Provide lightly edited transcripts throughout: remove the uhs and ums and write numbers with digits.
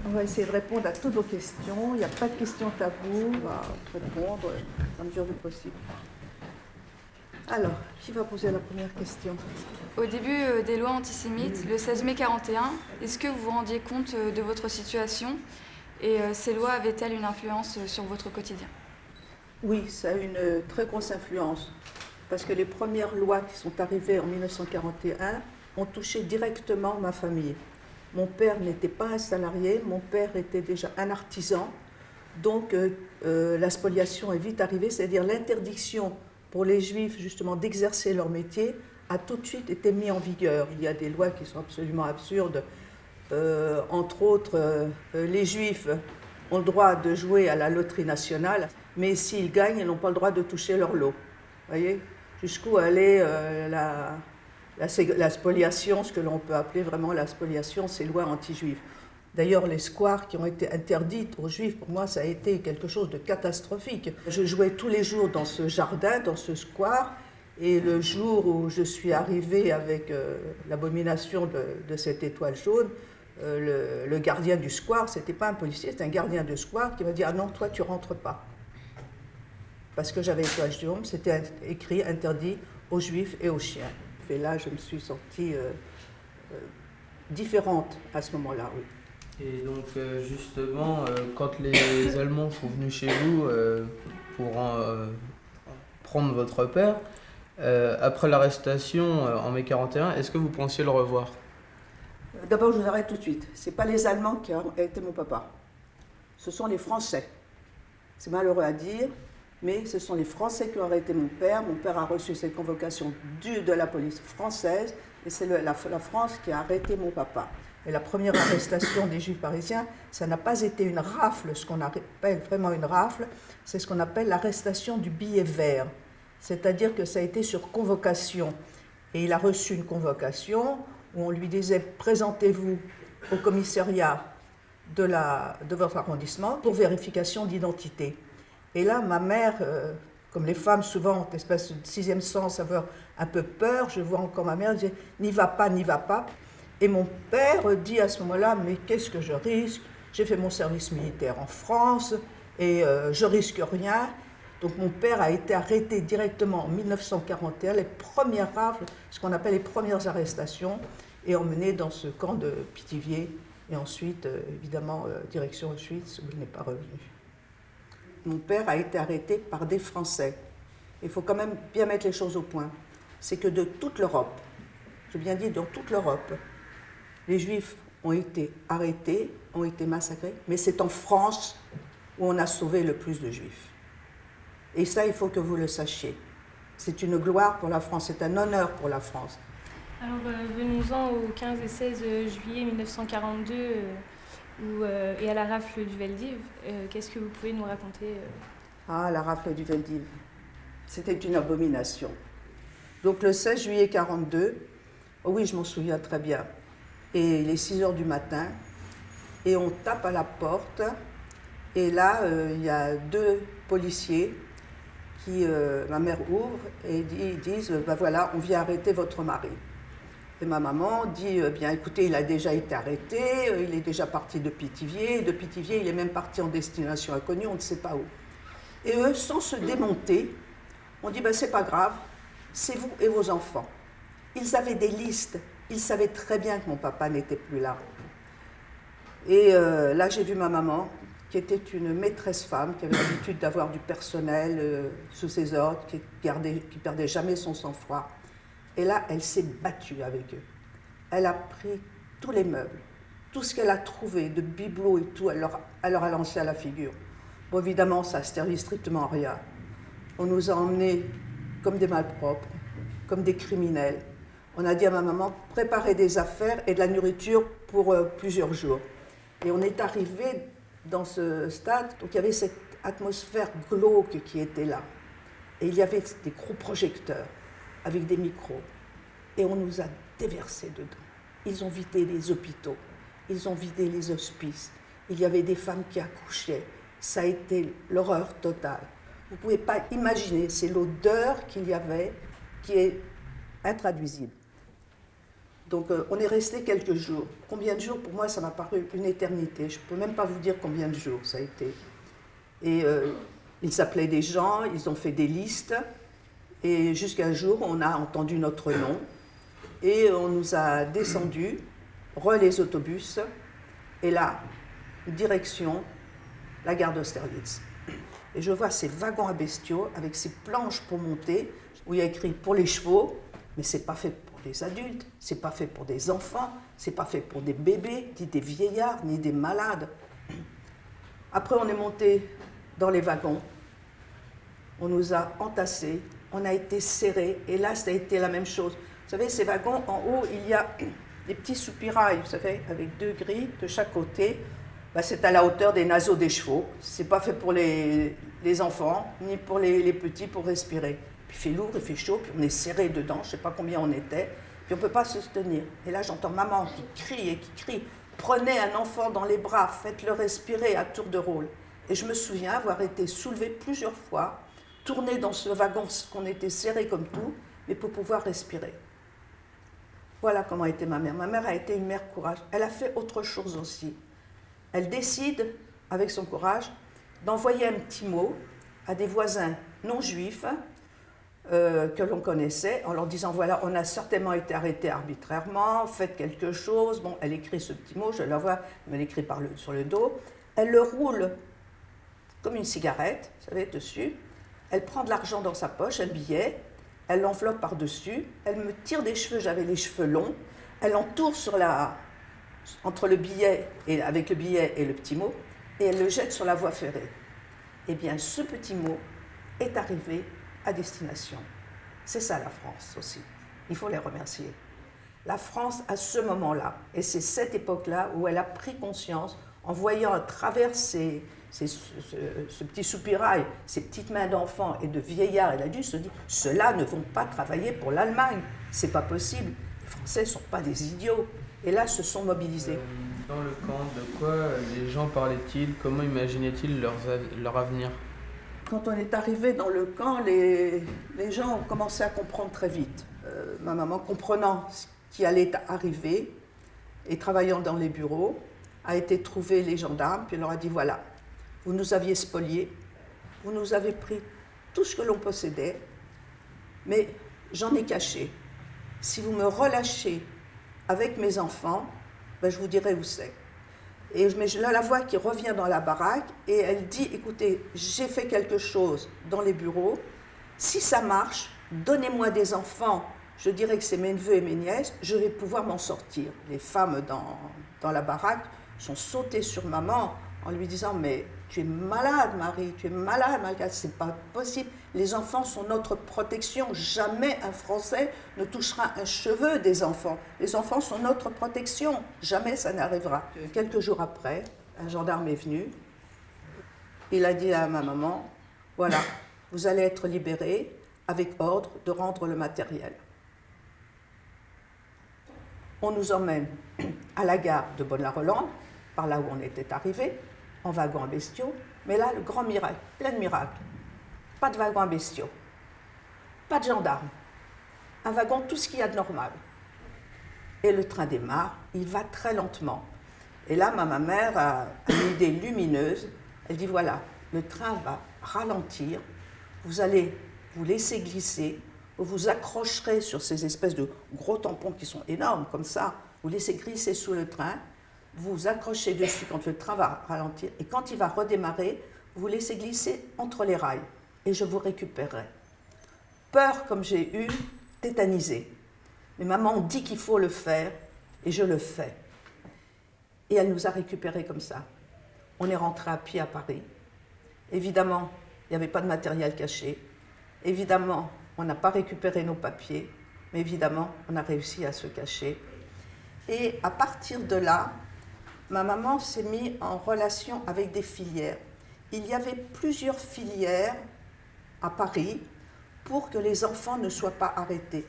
On va essayer de répondre à toutes vos questions. Il n'y a pas de questions taboues. On va répondre à mesure du possible. Alors, qui va poser la première question? Au début des lois antisémites, le 16 mai 41, est-ce que vous vous rendiez compte de votre situation et ces lois avaient-elles une influence sur votre quotidien? Oui, ça a une très grosse influence. Parce que les premières lois qui sont arrivées en 1941 ont touché directement ma famille. Mon père n'était pas un salarié, mon père était déjà un artisan. Donc la spoliation est vite arrivée, c'est-à-dire l'interdiction pour les juifs justement d'exercer leur métier a tout de suite été mise en vigueur. Il y a des lois qui sont absolument absurdes. Entre autres, les juifs ont le droit de jouer à la loterie nationale, mais s'ils gagnent, ils n'ont pas le droit de toucher leur lot. Vous voyez, jusqu'où allait la spoliation, ce que l'on peut appeler vraiment la spoliation, ces lois anti-juives. D'ailleurs, les squares qui ont été interdites aux juifs, pour moi, ça a été quelque chose de catastrophique. Je jouais tous les jours dans ce jardin, dans ce square, et le jour où je suis arrivée avec l'abomination de cette étoile jaune, le gardien du square, c'était pas un policier, c'était un gardien de square qui m'a dit « Ah non, toi, tu rentres pas ». Parce que j'avais étoile jaune, c'était écrit interdit aux juifs et aux chiens. Et là, je me suis sentie différente à ce moment-là, oui. Et donc justement, quand les Allemands sont venus chez vous pour prendre votre père, après l'arrestation en mai 41, est-ce que vous pensiez le revoir? D'abord, je vous arrête tout de suite. Ce n'est pas les Allemands qui ont été mon papa. Ce sont les Français. C'est malheureux à dire, mais ce sont les Français qui ont arrêté mon père. Mon père a reçu cette convocation de la police française, et c'est la France qui a arrêté mon papa. Et la première arrestation des Juifs parisiens, ça n'a pas été une rafle, ce qu'on appelle vraiment une rafle, c'est ce qu'on appelle l'arrestation du billet vert. C'est-à-dire que ça a été sur convocation. Et il a reçu une convocation où on lui disait « Présentez-vous au commissariat de votre arrondissement pour vérification d'identité ». Et là, ma mère, comme les femmes souvent ont une espèce de sixième sens, avoir un peu peur, je vois encore ma mère dire « N'y va pas, n'y va pas ». Et mon père dit à ce moment-là, mais qu'est-ce que je risque? J'ai fait mon service militaire en France et je risque rien. Donc mon père a été arrêté directement en 1941, les premières rafles, ce qu'on appelle les premières arrestations, et emmené dans ce camp de Pithiviers. Et ensuite, évidemment, direction Auschwitz, où il n'est pas revenu. Mon père a été arrêté par des Français. Il faut quand même bien mettre les choses au point. C'est que de toute l'Europe, j'ai bien dit dans toute l'Europe, les Juifs ont été arrêtés, ont été massacrés, mais c'est en France où on a sauvé le plus de Juifs. Et ça, il faut que vous le sachiez. C'est une gloire pour la France, c'est un honneur pour la France. Alors, venons-en au 15 et 16 juillet 1942 et à la rafle du Veldiv. Qu'est-ce que vous pouvez nous raconter Ah, la rafle du Veldiv. C'était une abomination. Donc, le 16 juillet 1942, oh oui, je m'en souviens très bien. Et il est 6 heures du matin, et on tape à la porte, et là, il y a deux policiers qui, ma mère ouvre, et ils disent, ben voilà, on vient arrêter votre mari. Et ma maman dit, bien écoutez, il a déjà été arrêté, il est déjà parti de Pithiviers, il est même parti en destination inconnue, on ne sait pas où. Et eux, sans se démonter, on dit, ben c'est pas grave, c'est vous et vos enfants. Ils avaient des listes. Ils savaient très bien que mon papa n'était plus là. Et là, j'ai vu ma maman, qui était une maîtresse femme, qui avait l'habitude d'avoir du personnel sous ses ordres, qui perdait jamais son sang-froid. Et là, elle s'est battue avec eux. Elle a pris tous les meubles, tout ce qu'elle a trouvé, de bibelots et tout, elle leur a lancé à la figure. Bon, évidemment, ça ne servait strictement à rien. On nous a emmenés comme des malpropres, comme des criminels. On a dit à ma maman, préparez des affaires et de la nourriture pour plusieurs jours. Et on est arrivé dans ce stade, donc il y avait cette atmosphère glauque qui était là. Et il y avait des gros projecteurs avec des micros. Et on nous a déversés dedans. Ils ont vidé les hôpitaux, ils ont vidé les hospices. Il y avait des femmes qui accouchaient. Ça a été l'horreur totale. Vous ne pouvez pas imaginer, c'est l'odeur qu'il y avait qui est intraduisible. Donc on est resté quelques jours. Combien de jours? Pour moi, ça m'a paru une éternité. Je ne peux même pas vous dire combien de jours ça a été. Et ils appelaient des gens, ils ont fait des listes. Et jusqu'à un jour, on a entendu notre nom. Et on nous a descendus, les autobus. Et là, direction la gare d'Austerlitz. Et je vois ces wagons à bestiaux avec ces planches pour monter, où il y a écrit pour les chevaux, mais ce n'est pas fait pour des adultes, ce n'est pas fait pour des enfants, ce n'est pas fait pour des bébés, ni des vieillards, ni des malades. Après, on est monté dans les wagons, on nous a entassés, on a été serrés, et là, ça a été la même chose. Vous savez, ces wagons, en haut, il y a des petits soupirails, vous savez, avec 2 grilles de chaque côté. Ben, c'est à la hauteur des naseaux des chevaux. Ce n'est pas fait pour les enfants, ni pour les petits pour respirer. Puis il fait lourd, il fait chaud, puis on est serré dedans, je ne sais pas combien on était, puis on ne peut pas se tenir. Et là, j'entends maman qui crie et qui crie. Prenez un enfant dans les bras, faites-le respirer à tour de rôle. Et je me souviens avoir été soulevée plusieurs fois, tournée dans ce wagon, qu'on était serré comme tout, mais pour pouvoir respirer. Voilà comment était ma mère. Ma mère a été une mère courage. Elle a fait autre chose aussi. Elle décide, avec son courage, d'envoyer un petit mot à des voisins non juifs que l'on connaissait, en leur disant, voilà, on a certainement été arrêtés arbitrairement, faites quelque chose. Bon, elle écrit ce petit mot, je la vois, elle l'écrit sur le dos. Elle le roule comme une cigarette, vous savez, dessus. Elle prend de l'argent dans sa poche, un billet, elle l'enveloppe par-dessus, elle me tire des cheveux, j'avais les cheveux longs, elle entoure entre le billet avec le billet et le petit mot, et elle le jette sur la voie ferrée. Eh bien, ce petit mot est arrivé à destination. C'est ça la France aussi. Il faut les remercier. La France, à ce moment-là, et c'est cette époque-là où elle a pris conscience, en voyant à travers ce petit soupirail, ces petites mains d'enfants et de vieillards, elle a dû se dire, ceux-là ne vont pas travailler pour l'Allemagne, c'est pas possible. Les Français ne sont pas des idiots. Et là, se sont mobilisés. Dans le camp, de quoi les gens parlaient-ils? Comment imaginaient-ils leur avenir? Quand on est arrivé dans le camp, les gens ont commencé à comprendre très vite. Ma maman, comprenant ce qui allait arriver et travaillant dans les bureaux, a été trouver les gendarmes, puis elle leur a dit, voilà, vous nous aviez spoliés, vous nous avez pris tout ce que l'on possédait, mais j'en ai caché. Si vous me relâchez avec mes enfants, ben je vous dirai où c'est. Mais je la vois qui revient dans la baraque et elle dit, écoutez, j'ai fait quelque chose dans les bureaux, si ça marche, donnez-moi des enfants, je dirais que c'est mes neveux et mes nièces, je vais pouvoir m'en sortir. Les femmes dans la baraque sont sautées sur maman en lui disant, mais tu es malade Marie, tu es malade Marie, c'est pas possible. Les enfants sont notre protection, jamais un Français ne touchera un cheveu des enfants. Les enfants sont notre protection, jamais ça n'arrivera. Quelques jours après, un gendarme est venu, il a dit à ma maman, voilà, vous allez être libérés avec ordre de rendre le matériel. On nous emmène à la gare de Bonne-la-Rolande, par là où on était arrivé, en wagon à bestiaux, mais là, le grand miracle, plein de miracles. Pas de wagon à bestiaux, pas de gendarmes, un wagon, tout ce qu'il y a de normal. Et le train démarre, il va très lentement. Et là, ma mère a une idée lumineuse, elle dit, voilà, le train va ralentir, vous allez vous laisser glisser, vous vous accrocherez sur ces espèces de gros tampons qui sont énormes, comme ça, vous laissez glisser sous le train, vous vous accrochez dessus quand le train va ralentir, et quand il va redémarrer, vous laissez glisser entre les rails, et je vous récupérerai. Peur comme j'ai eu, tétanisée. Mais maman dit qu'il faut le faire, et je le fais. Et elle nous a récupérés comme ça. On est rentré à pied à Paris. Évidemment, il n'y avait pas de matériel caché. Évidemment, on n'a pas récupéré nos papiers, mais évidemment, on a réussi à se cacher. Et à partir de là, ma maman s'est mise en relation avec des filières. Il y avait plusieurs filières à Paris pour que les enfants ne soient pas arrêtés.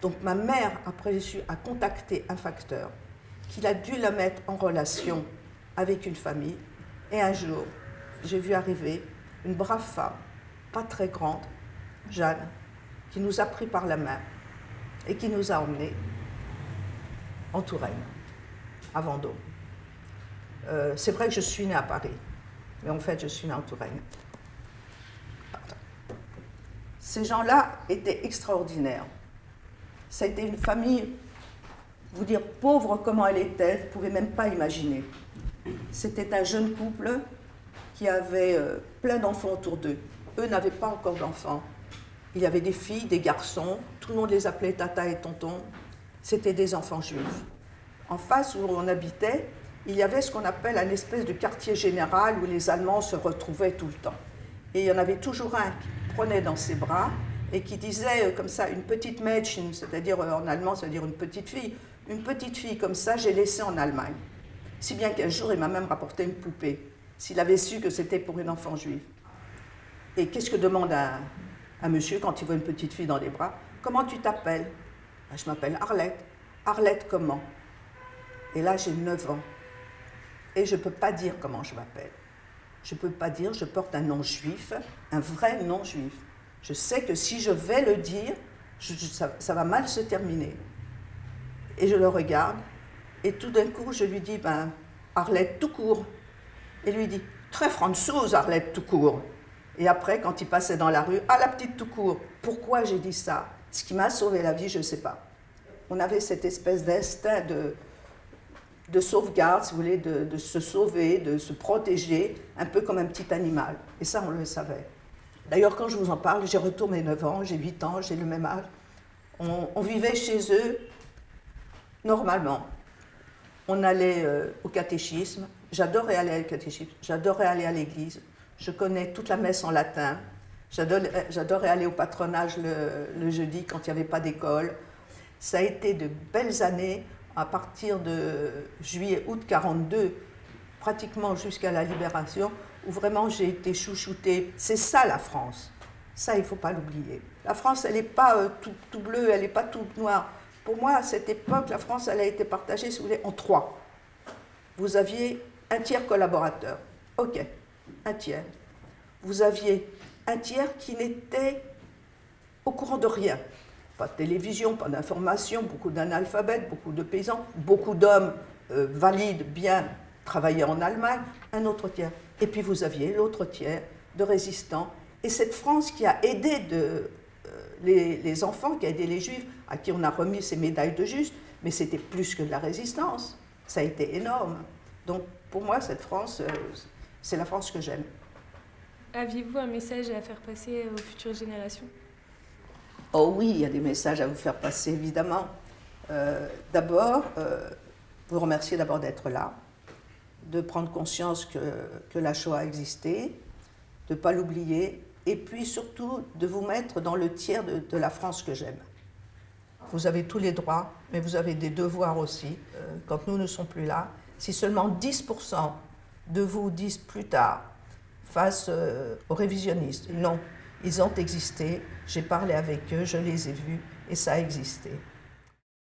Donc ma mère, après a contacté un facteur qu'il a dû la mettre en relation avec une famille. Et un jour, j'ai vu arriver une brave femme, pas très grande, Jeanne, qui nous a pris par la main et qui nous a emmenés. en Touraine, à Vendôme. C'est vrai que je suis née à Paris, mais en fait, je suis née en Touraine. Ces gens-là étaient extraordinaires. Ça a été une famille, vous dire pauvre comment elle était, vous ne pouvez même pas imaginer. C'était un jeune couple qui avait plein d'enfants autour d'eux. Eux n'avaient pas encore d'enfants. Il y avait des filles, des garçons, tout le monde les appelait tata et tonton. C'était des enfants juifs. En face où on habitait, il y avait ce qu'on appelle un espèce de quartier général où les Allemands se retrouvaient tout le temps. Et il y en avait toujours un qui prenait dans ses bras et qui disait comme ça, une petite Mädchen, c'est-à-dire en allemand, c'est-à-dire une petite fille comme ça, j'ai laissé en Allemagne. Si bien qu'un jour, il m'a même rapporté une poupée, s'il avait su que c'était pour une enfant juive. Et qu'est-ce que demande un monsieur quand il voit une petite fille dans les bras? Comment tu t'appelles? Ben, je m'appelle Arlette. Arlette comment? Et là, j'ai 9 ans. Et je ne peux pas dire comment je m'appelle. Je ne peux pas dire, je porte un nom juif, un vrai nom juif. Je sais que si je vais le dire, ça va mal se terminer. Et je le regarde, et tout d'un coup, je lui dis, ben, Arlette tout court. Et lui dit, très française, Arlette tout court. Et après, quand il passait dans la rue, ah, la petite tout court. Pourquoi j'ai dit ça? Ce qui m'a sauvé la vie, je ne sais pas. On avait cette espèce d'instinct de sauvegarde, si vous voulez, de se sauver, de se protéger, un peu comme un petit animal. Et ça, on le savait. D'ailleurs, quand je vous en parle, j'ai retourné 9 ans, j'ai 8 ans, j'ai le même âge. On vivait chez eux normalement. On allait au catéchisme. J'adorais aller au catéchisme. J'adorais aller à l'église. Je connais toute la messe en latin. J'adorais aller au patronage le jeudi quand il n'y avait pas d'école. Ça a été de belles années à partir de juillet-août 42, pratiquement jusqu'à la libération, où vraiment j'ai été chouchoutée. C'est ça la France. Ça, il ne faut pas l'oublier. La France, elle n'est pas tout bleue, elle n'est pas toute noire. Pour moi, à cette époque, la France, elle a été partagée, si vous voulez, en 3. Vous aviez un tiers collaborateur. OK, un tiers. Vous aviez un tiers qui n'était au courant de rien. Pas de télévision, pas d'information, beaucoup d'analphabètes, beaucoup de paysans, beaucoup d'hommes valides, bien travaillaient en Allemagne, un autre tiers. Et puis vous aviez l'autre tiers de résistants. Et cette France qui a aidé les enfants, qui a aidé les Juifs, à qui on a remis ces médailles de juste, mais c'était plus que de la résistance. Ça a été énorme. Donc pour moi, cette France, c'est la France que j'aime. Aviez-vous un message à faire passer aux futures générations? Oh oui, il y a des messages à vous faire passer, évidemment. D'abord, vous remercier d'abord d'être là, de prendre conscience que la Shoah a existé, de ne pas l'oublier, et puis surtout de vous mettre dans le tiers de la France que j'aime. Vous avez tous les droits, mais vous avez des devoirs aussi. Quand nous ne sommes plus là, si seulement 10% de vous disent plus tard, face aux révisionnistes, non, ils ont existé, j'ai parlé avec eux, je les ai vus, et ça a existé.